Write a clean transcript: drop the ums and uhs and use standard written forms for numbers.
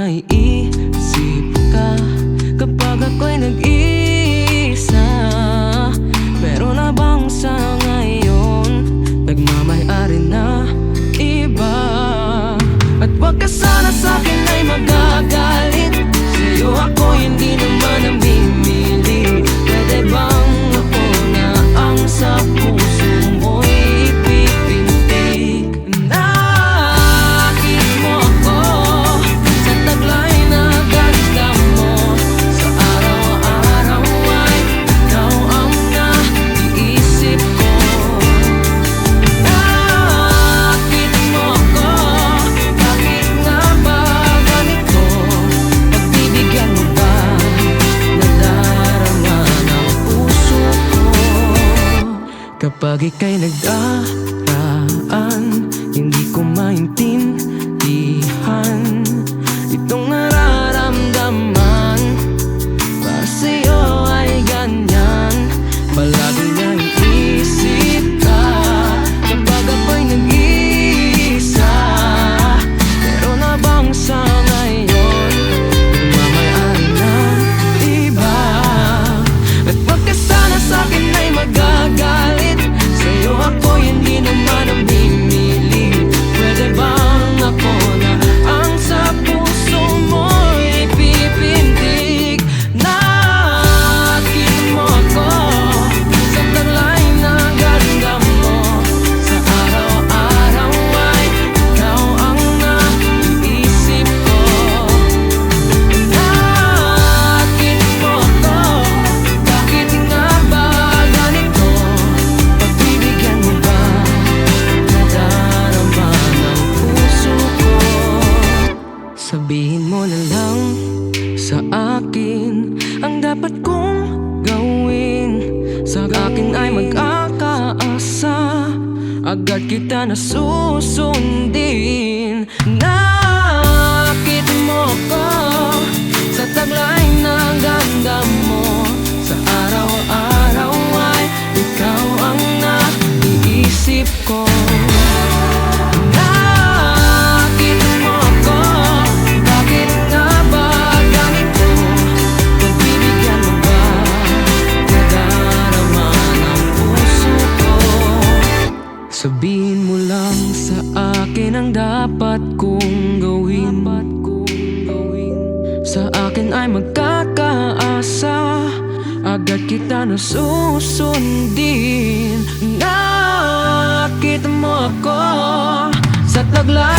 naiisip ka kapag ako'y nag-iisa? Meron na bang sa ngayon nagmamay-ari na iba? At wag ka sana sa'kin ay magagalit, sa'yo ako hindi naman namimili. Pwede bang ako na ang sa puso mo'y ipipintig? Nakit mo ako sa taglay na ganda mo, sa araw-araw ay ikaw ang naiisip ko. Nakit mo ako, bakit nga ba ganito? Pagbibigyan mo ba nadarama ng puso ko? Kapag ika'y nagdaraan, hindi ko maintindihan itong nararamdaman. Para sa'yo ay ganyan, palaging naiisip ka kapag ako'y nag-iisa. Meron na bang sa ngayon nagmamay-ari ng iba? At wag ka sana sa'kin ay magagalit, sa'yo ako hindi naman namimili. Pwede bang ako na ang sa puso mo'y ipipintig? Nakit mo ako sa taglay na ganda mo, sa araw-araw ay ikaw ang naiisip ko. Nakit mo ako, bakit nga ba ganito? Pagbibigyan mo ba nadarama ng puso ko? Sabihin mo na lang sa akin ang dapat kong gawin. Sa akin ay mag-akaasa, agad kita na susundin. Nakit mo ko sa taglay ng ganda mo, sa araw-araw ay ikaw ang naiisip ko. Nakit mo ako, bakit nga ba ganito? Pagbibigyan mo ba nadarama ng puso ko? Sabihin mo lang sa akin ang dapat kong gawin. Sa akin ay magkakaasa, agad kita na susundin. Nakit mo ako sa taglay